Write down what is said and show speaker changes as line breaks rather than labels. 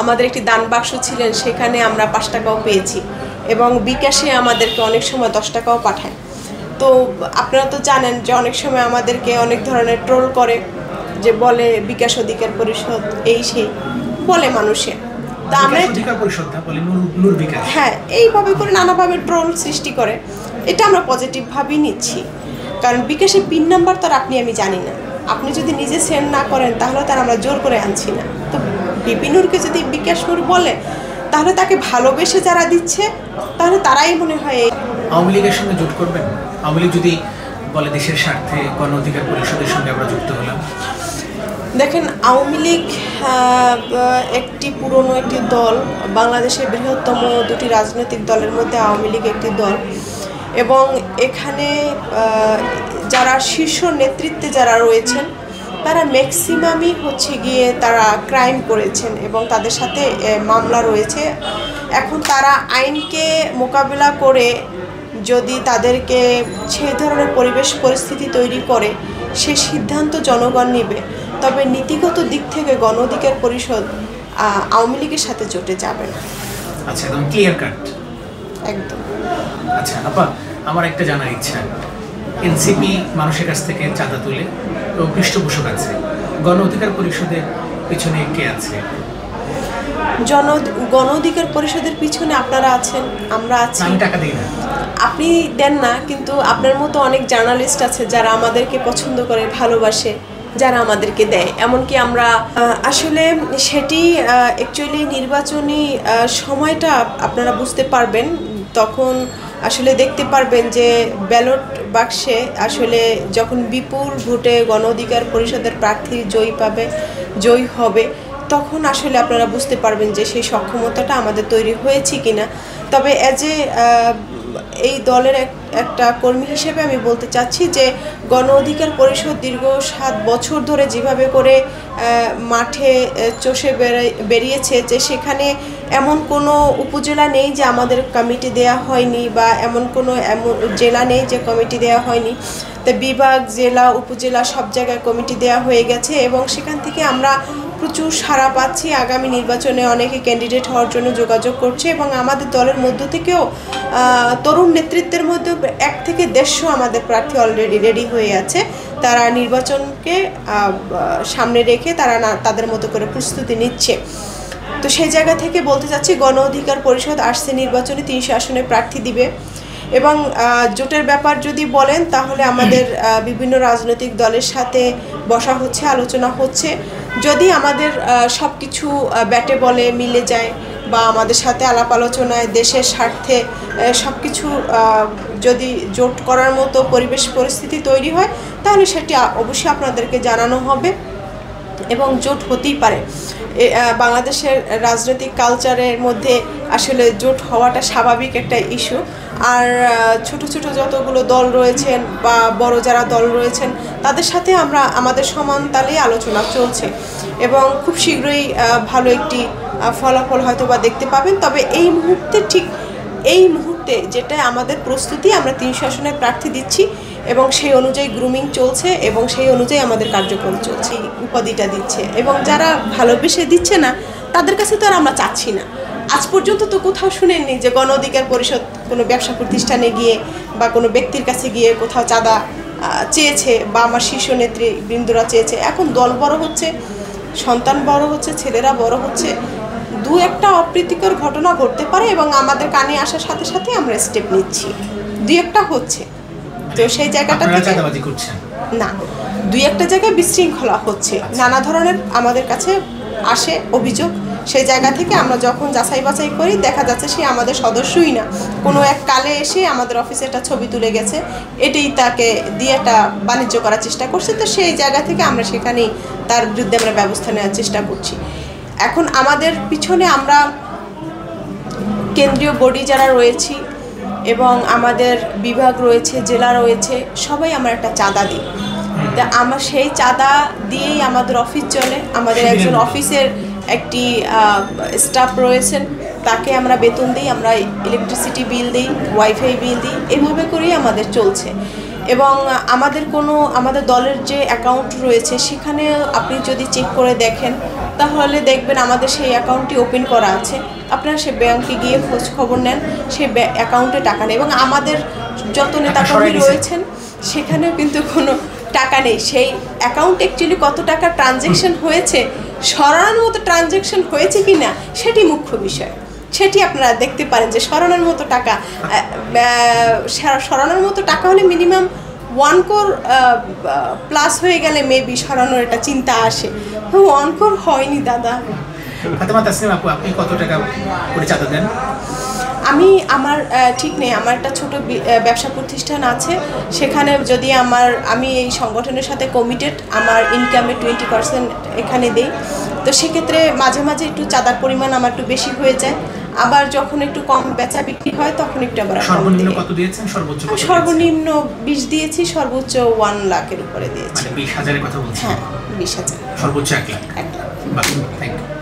আমাদের একটি দান বাক্স ছিলেন, সেখানে আমরা 5 টাকাও পেয়েছি এবং বিকাশে আমাদেরকে অনেক সময় 10 টাকাও পাঠায়। তো আপনারা তো জানেন যে অনেক সময় আমাদেরকে অনেক ধরনের ট্রোল করে, যে বলে বিকাশ অধিকার পরিষদ এই সেই বলে মানুষে। তা আমরা হ্যাঁ এইভাবে করে নানাভাবে ট্রোল সৃষ্টি করে, এটা আমরা পজিটিভভাবেই নিচ্ছি। কারণ বিকাশের পিন নাম্বার তো আর আমি জানি না, আপনি যদি নিজে সেন্ড না করেন তাহলে তার আমরা জোর করে আনছি না। তো বিপিনুরকে যদি বিকাশ নূর বলে তাহলে তাকে ভালোবেসে যারা দিচ্ছে তাহলে তারাই মনে হয়।
আওয়ামী লীগের সঙ্গে জোট করবেন? আওয়ামী লীগ যদি বলে দেশের স্বার্থে গণ অধিকার পরিষদের সঙ্গে আমরা যুক্ত হলাম।
দেখেন, আওয়ামী লীগ একটি পুরনো একটি দল, বাংলাদেশের বৃহত্তম 2টি রাজনৈতিক দলের মধ্যে আওয়ামী লীগ একটি দল, এবং এখানে যারা শীর্ষ নেতৃত্বে যারা রয়েছেন তারা ম্যাক্সিমামই হচ্ছে গিয়ে তারা ক্রাইম করেছেন এবং তাদের সাথে মামলা রয়েছে। এখন তারা আইনকে মোকাবিলা করে যদি তাদেরকে সেই ধরনের পরিবেশ পরিস্থিতি তৈরি করে, সে সিদ্ধান্ত জনগণ নেবে। তবে নীতিগত দিক থেকে গণ অধিকার পরিষদ আওয়ামী লীগের সাথে জোটে যাবে না।
আচ্ছা, একদম ক্লিয়ার কাট।
একদম।
আচ্ছা আপা, আমার একটা জানার ইচ্ছা, এনসিপি মানুষের কাছ থেকে চাঁদা তুলে এবং পৃষ্ঠপোষক আছে, গণ অধিকার পরিষদের পিছনে কে আছে?
গণ অধিকার পরিষদের পিছনে আপনারা আছেন, আমরা আছি।
আমি টাকা দিই না।
আপনি দেন না, কিন্তু আপনার মতো অনেক জার্নালিস্ট আছে যারা আমাদেরকে পছন্দ করে, ভালোবাসে, যারা আমাদেরকে দেয়। এমনকি আমরা আসলে সেটি অ্যাকচুয়ালি নির্বাচনী সময়টা আপনারা বুঝতে পারবেন, তখন আসলে দেখতে পারবেন যে ব্যালট বাক্সে আসলে যখন বিপুল ভোটে গণ অধিকার পরিষদের প্রার্থী জয়ী হবে, তখন আসলে আপনারা বুঝতে পারবেন যে সেই সক্ষমতাটা আমাদের তৈরি হয়েছে কিনা। তবে এই দলের একটা কর্মী হিসেবে আমি বলতে চাচ্ছি যে গণ অধিকার পরিষদ দীর্ঘ 7 বছর ধরে যেভাবে করে মাঠে চষে বেরিয়েছে, যে সেখানে এমন কোনো উপজেলা নেই যে আমাদের কমিটি দেয়া হয়নি, বা এমন কোনো জেলা নেই যে কমিটি দেয়া হয়নি। তো বিভাগ, জেলা, উপজেলা সব জায়গায় কমিটি দেয়া হয়ে গেছে এবং সেখান থেকে আমরা প্রচুর সাড়া পাচ্ছি। আগামী নির্বাচনে অনেকে ক্যান্ডিডেট হওয়ার জন্য যোগাযোগ করছে এবং আমাদের দলের মধ্য থেকেও তরুণ নেতৃত্বের মধ্যে 1 থেকে 150 আমাদের প্রার্থী অলরেডি রেডি হয়ে আছে। তারা নির্বাচনকে সামনে রেখে তারা তাদের মতো করে প্রস্তুতি নিচ্ছে। তো সেই জায়গা থেকে বলতে চাচ্ছি, গণ অধিকার পরিষদ আসছে নির্বাচনে 300 আসনে প্রার্থী দিবে। এবং জোটের ব্যাপার যদি বলেন তাহলে আমাদের বিভিন্ন রাজনৈতিক দলের সাথে বসা হচ্ছে, আলোচনা হচ্ছে। যদি আমাদের সব কিছু ব্যাটে বলে মিলে যায় বা আমাদের সাথে আলাপ আলোচনায় দেশের স্বার্থে সব কিছু যদি জোট করার মতো পরিবেশ পরিস্থিতি তৈরি হয়, তাহলে সেটি অবশ্যই আপনাদেরকে জানানো হবে এবং জোট হতেই পারে। বাংলাদেশের রাজনৈতিক কালচারের মধ্যে আসলে জোট হওয়াটা স্বাভাবিক একটা ইস্যু। আর ছোট ছোট যতগুলো দল রয়েছেন বা বড় যারা দল রয়েছেন তাদের সাথে আমাদের সমান তালেই আলোচনা চলছে এবং খুব শীঘ্রই ভালো একটি ফলাফল হয়তো বা দেখতে পাবেন। তবে এই মুহূর্তে যেটা আমাদের প্রস্তুতি, আমরা 300 আসনের প্রার্থী দিচ্ছি এবং সেই অনুযায়ী গ্রুমিং চলছে এবং সেই অনুযায়ী আমাদের কার্যক্রম চলছে। উপাধিটা দিচ্ছে এবং যারা ভালোবেসে দিচ্ছে না তাদের কাছে তো আর আমরা চাচ্ছি না। আজ পর্যন্ত তো কোথাও শুনেননি যে গণ অধিকার পরিষদ কোনো ব্যবসা প্রতিষ্ঠানে গিয়ে বা কোনো ব্যক্তির কাছে গিয়ে কোথাও চাঁদা চেয়েছে বা আমার শীর্ষ নেতৃবৃন্দরা চেয়েছে। এখন দল বড় হচ্ছে, সন্তান বড় হচ্ছে, ছেলেরা বড় হচ্ছে, 2-1টা অপ্রীতিকর ঘটনা ঘটতে পারে এবং আমাদের কানে আসার সাথে সাথে আমরা স্টেপ নিচ্ছি। 2-1টা হচ্ছে, তো সেই জায়গাটা না, 2-1টা জায়গায় বিশৃঙ্খলা হচ্ছে, নানা ধরনের আমাদের কাছে আসে অভিযোগ। সেই জায়গা থেকে আমরা যখন যাচাই বাছাই করি দেখা যাচ্ছে সে আমাদের সদস্যই না, কোনো এক কালে এসে আমাদের অফিসে একটা ছবি তুলে গেছে, এটাই তাকে দিয়ে একটা বাণিজ্য করার চেষ্টা করছে। তো সেই জায়গা থেকে আমরা সেখানেই তার বিরুদ্ধে আমরা ব্যবস্থা নেওয়ার চেষ্টা করছি। এখন আমাদের পিছনে আমরা কেন্দ্রীয় বডি যারা রয়েছি এবং আমাদের বিভাগ রয়েছে, জেলা রয়েছে, সবাই আমরা একটা চাঁদা দিই। তা আমার সেই চাঁদা দিয়েই আমাদের অফিস চলে। আমাদের একজন অফিসের একটি স্টাফ রয়েছেন, তাকে আমরা বেতন দিই, আমরা ইলেকট্রিসিটি বিল দিই, ওয়াইফাই বিল দিই, এভাবে করেই আমাদের চলছে। এবং আমাদের দলের যে অ্যাকাউন্ট রয়েছে সেখানে আপনি যদি চেক করে দেখেন তাহলে দেখবেন আমাদের সেই অ্যাকাউন্টটি ওপেন করা আছে। আপনারা সে ব্যাংকে গিয়ে খোঁজ খবর নেন, সেই অ্যাকাউন্টে টাকা নেই। এবং আমাদের যত নেতাকর্মী রয়েছেন সেখানেও কিন্তু কোনো টাকা নেই। সেই অ্যাকাউন্ট অ্যাকচুয়ালি কত টাকা ট্রানজ্যাকশন হয়েছে, সরানোর মতো ট্রানজ্যাকশন হয়েছে কি না সেটি মুখ্য বিষয়। সেটি আপনারা দেখতে পারেন যে সরানোর মতো টাকা, সরানোর মতো টাকা হলে মিনিমাম 1 crore প্লাস হয়ে গেলে মেবি সরানোর একটা চিন্তা আসে। 1 crore হয়নি দাদা।
ফাতেমা তাসনিম আপু, আপনি কত টাকা করে চাঁদা দেন?
আমার ঠিক নেই, আমার একটা ছোট ব্যবসা প্রতিষ্ঠান আছে, সেখানে যদি আমি এই সংগঠনের সাথে কমিটেড, আমার ইনকামে 20% এখানে দেই। তো সেক্ষেত্রে মাঝে মাঝে একটু চাঁদার পরিমাণ আমার একটু বেশি হয়ে যায়, আবার যখন একটু কম বেচা বিক্রি হয় তখন একটু আবার।
সর্বনিম্ন কত দিয়েছেন?
সর্বনিম্ন 20 দিয়েছি, সর্বোচ্চ 1 লাখের উপরে দিয়েছি।
মানে 20,000-এর কথা বলছি?
হ্যাঁ, 20,000।
সর্বোচ্চ 1 লাখ।
1 লাখ।
বাহ, থ্যাংক ইউ।